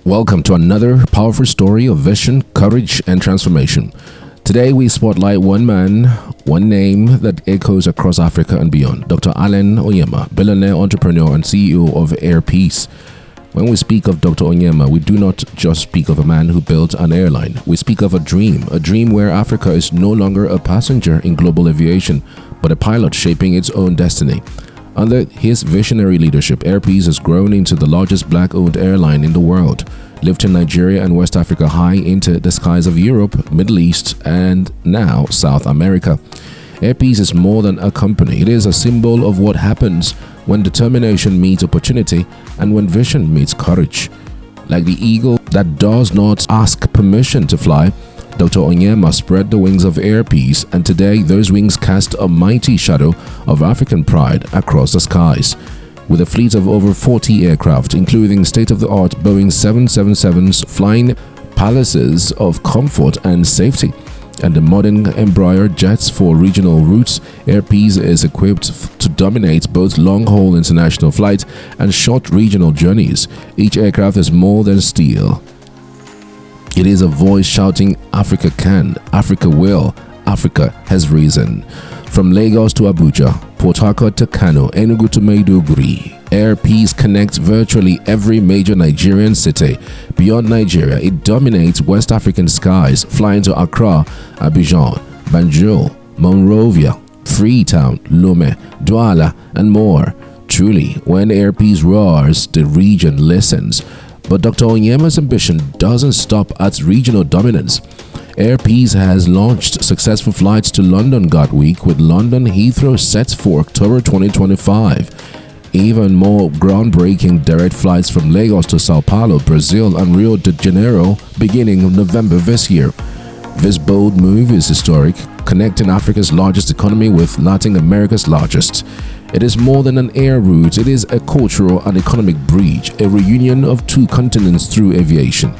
Welcome to another powerful story of vision, courage, and transformation. Today we spotlight one man, one name that echoes across Africa and beyond. Dr. Onyema, billionaire entrepreneur and CEO of Airline. When we speak of Dr. Onyema, we do not just speak of a man who built an airline. We speak of a dream where Africa is no longer a passenger in global aviation, but a pilot shaping its own destiny. Under his visionary leadership, Airline has grown into the largest black-owned airline in the world, lifting Nigeria and West Africa high into the skies of Europe, Middle East, and now South America. Airline is more than a company. It is a symbol of what happens when determination meets opportunity and when vision meets courage. Like the eagle that does not ask permission to fly, Dr. Onyema spread the wings of Airline, and today those wings cast a mighty shadow of African pride across the skies. With a fleet of over 40 aircraft, including state-of-the-art Boeing 777s flying palaces of comfort and safety, and the modern Embraer jets for regional routes, Airline is equipped to dominate both long-haul international flights and short regional journeys. Each aircraft is more than steel. It is a voice shouting, Africa can, Africa will, Africa has risen. From Lagos to Abuja, Port Harcourt to Kano, Enugu to Maiduguri, Airline connects virtually every major Nigerian city. Beyond Nigeria, it dominates West African skies, flying to Accra, Abuja, Banjul, Monrovia, Freetown, Lome, Douala, and more. Truly, when Airline roars, the region listens. But Dr. Onyema's ambition doesn't stop at regional dominance. Airline has launched successful flights to London Gatwick, with London Heathrow set for October 2025. Even more groundbreaking direct flights from Lagos to Sao Paulo, Brazil and Rio de Janeiro beginning in November this year. This bold move is historic, connecting Africa's largest economy with Latin America's largest. It is more than an air route, it is a cultural and economic bridge, a reunion of two continents through aviation.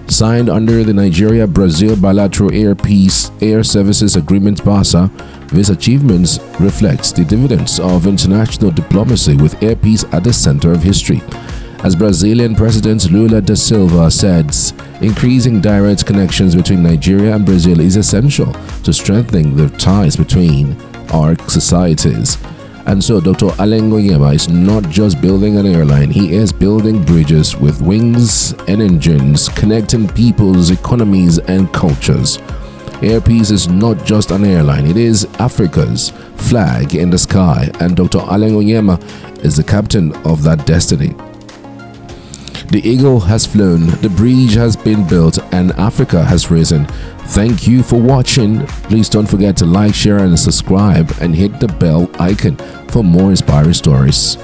Signed under the Nigeria-Brazil Bilateral Air Services Agreement (BASA), these achievements reflect the dividends of international diplomacy, with Airline at the center of history. As Brazilian President Lula da Silva said, increasing direct connections between Nigeria and Brazil is essential to strengthening the ties between our societies. And so Dr. Onyema is not just building an airline, he is building bridges with wings and engines, connecting peoples, economies, and cultures. Airline is not just an airline, it is Africa's flag in the sky, and Dr. Onyema is the captain of that destiny. The eagle has flown, the bridge has been built, and Africa has risen. Thank you for watching. Please don't forget to like, share, and subscribe, and hit the bell icon for more inspiring stories.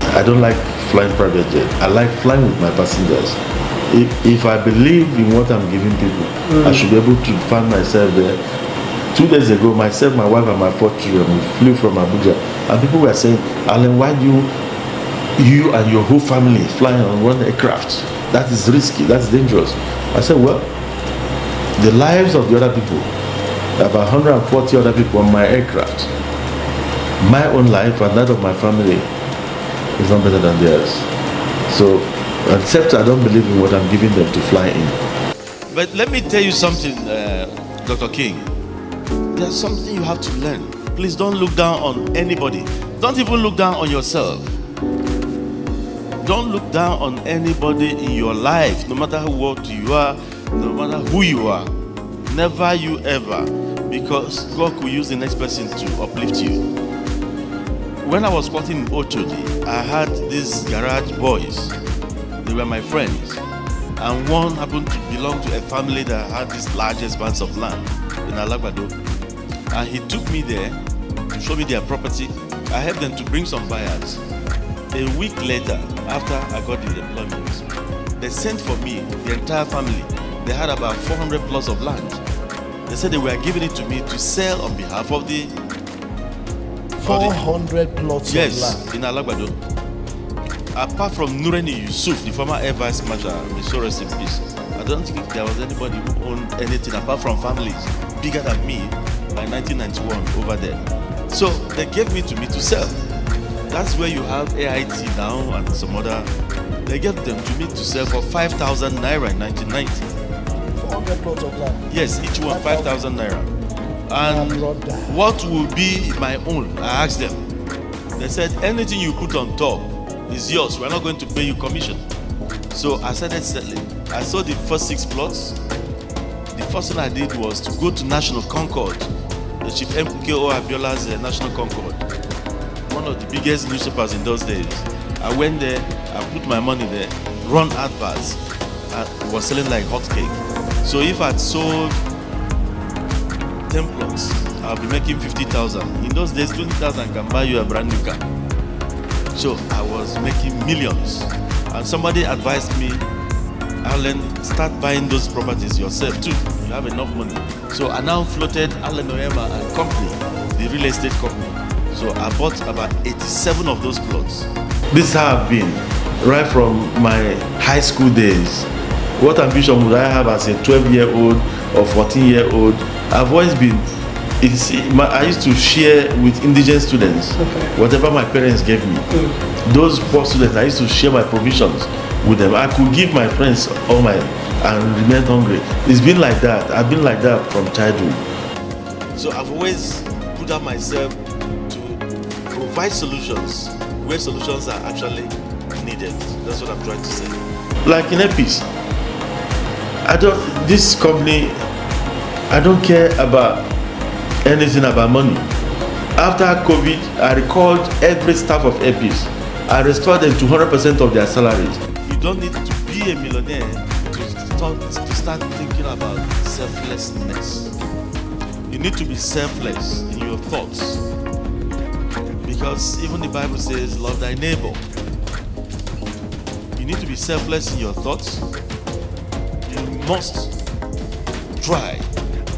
I don't like flying private jet. I like flying with my passengers. If I believe in what I'm giving people, I should be able to find myself there. 2 days ago, myself, my wife, and my 4 children, we flew from Abuja, and people were saying, Alan, why do you and your whole family flying on one aircraft? That is risky, that's dangerous. I said, well, the lives of the other people, about 140 other people on my aircraft, my own life and that of my family is not better than theirs. So, except I don't believe in what I'm giving them to fly in. But let me tell you something, Dr. King. There's something you have to learn. Please don't look down on anybody. Don't even look down on yourself. Don't look down on anybody in your life, no matter what you are, no matter who you are. Never you ever, because God could use the next person to uplift you. When I was working in Oshodi, I had these garage boys. They were my friends, and one happened to belong to a family that had this large expanse of land in Alagbado. And he took me there to show me their property. I helped them to bring some buyers. A week later, after I got the employment, they sent for me, the entire family. They had about 400 plots of land. They said they were giving it to me to sell on behalf of the 400 plots yes, of land. Yes, in Alagbado. Apart from Nureni Yusuf, the former Air Vice Marshal, may so rest in peace, I don't think there was anybody who owned anything apart from families bigger than me by 1991 over there. So they gave me to sell. That's where you have AIT now and some other They gave them to me to sell for 5,000 naira in 1990. 400 plots of land. Yes, each one 5,000 naira. And what will be my own? I asked them. They said, anything you put on top is yours. We're not going to pay you commission. So I started settling. I saw the first 6 plots. The first thing I did was to go to National Concord, the Chief MKO Abiola's National Concord, one of the biggest newspapers in those days. I went there, I put my money there, run adverts, and was selling like hotcake. So if I'd sold 10 plots, I'll be making 50,000. In those days, 20,000 can buy you a brand new car. So I was making millions. And somebody advised me, Alan, start buying those properties yourself too. You have enough money. So I now floated Onyema and company, the real estate company. So I bought about 87 of those plots. This is how I've been, right from my high school days. What ambition would I have as a 12-year-old or 14-year-old? I've always been, I used to share with indigent students, whatever my parents gave me. Those poor students, I used to share my provisions with them. I could give my friends all my, and remain hungry. It's been like that. I've been like that from childhood. So I've always put out myself to provide solutions where solutions are actually needed. That's what I'm trying to say. Like in Epis, this company, I don't care about anything about money. After COVID, I recalled every staff of Epis. I restored them to 100% of their salaries. You don't need to be a millionaire to start thinking about selflessness. You need to be selfless in your thoughts. Because even the Bible says, love thy neighbor. You need to be selfless in your thoughts. You must try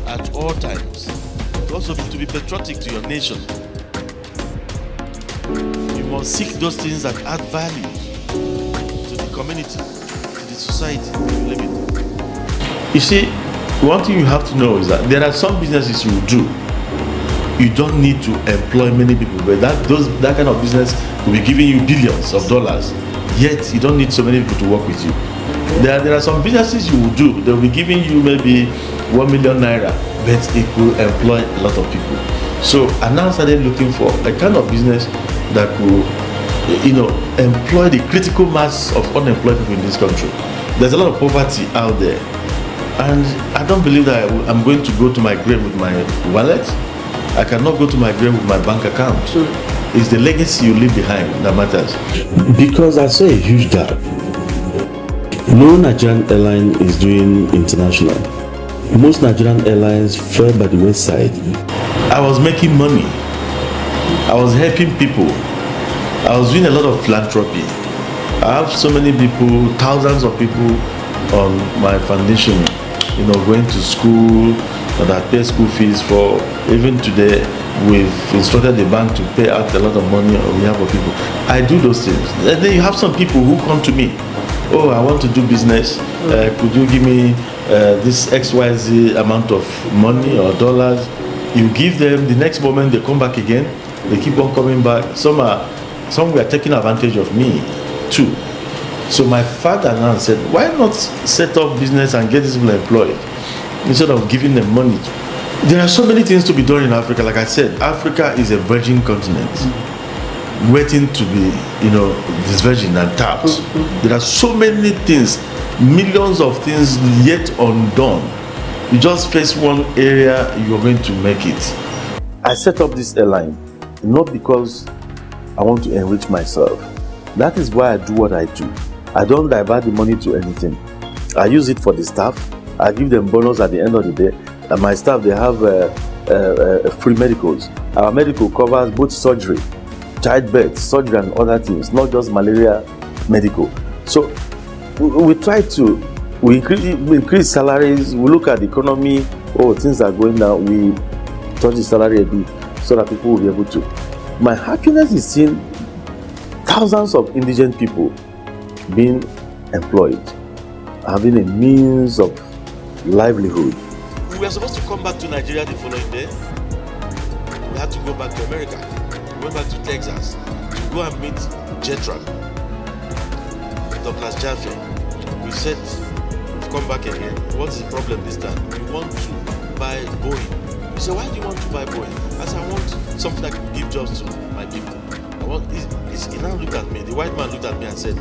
at all times also to be patriotic to your nation. You must seek those things that add value to the community, to the society you live in. You see, one thing you have to know is that there are some businesses you will do. You don't need to employ many people, but that kind of business will be giving you billions of dollars. Yet you don't need so many people to work with you. There are some businesses you will do. They will be giving you maybe 1 million naira, but it will employ a lot of people. So I now started looking for a kind of business that could, employ the critical mass of unemployed people in this country. There's a lot of poverty out there, and I don't believe that I'm going to go to my grave with my wallet. I cannot go to my grave with my bank account. It's the legacy you leave behind that matters. Because I saw a huge gap. No Nigerian airline is doing international. Most Nigerian airlines fell by the wayside. I was making money. I was helping people. I was doing a lot of philanthropy. I have so many people, thousands of people on my foundation, going to school, that I pay school fees for. Even today, we've instructed the bank to pay out a lot of money on behalf of people. I do those things. And then you have some people who come to me. Oh, I want to do business. Could you give me this XYZ amount of money or dollars? You give them, the next moment they come back again. They keep on coming back. Some were taking advantage of me too. So my father now said, why not set up business and get these people employed instead of giving them money? There are so many things to be done in Africa. Like I said, Africa is a virgin continent, waiting to be, this virgin and tapped. There are so many things, millions of things yet undone. You just face one area, you're going to make it. I set up this airline not because I want to enrich myself. That is why I do what I do. I don't divert the money to anything. I use it for the staff. I give them bonus at the end of the day. And my staff, they have free medicals. Our medical covers both surgery, childbirth, surgery and other things, not just malaria medical. So we try to, we increase salaries, we look at the economy, things are going down, we touch the salary a bit so that people will be able to. My happiness is seeing thousands of indigent people being employed, having a means of livelihood. We were supposed to come back to Nigeria the following day. We had to go back to America. We went back to Texas to go and meet Jetram. Douglas Jaffe. We said, we've come back again. What's the problem this time? We want to buy Boeing. He said, why do you want to buy Boeing? I said, I want something that can give jobs to my people. He now looked at me, the white man looked at me and said,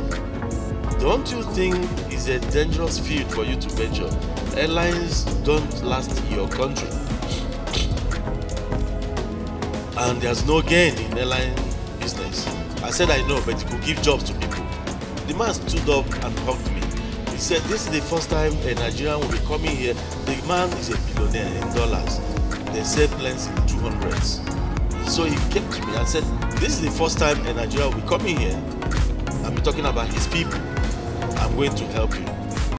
don't you think it's a dangerous field for you to venture? Airlines don't last in your country. And there's no gain in airline business. I said, I know, but it could give jobs to people. The man stood up and hugged me. He said, this is the first time a Nigerian will be coming here. The man is a billionaire in dollars. They sell planes in 200s. So he came to me and said, this is the first time a Nigerian will be coming here and be talking about his people. I'm going to help you.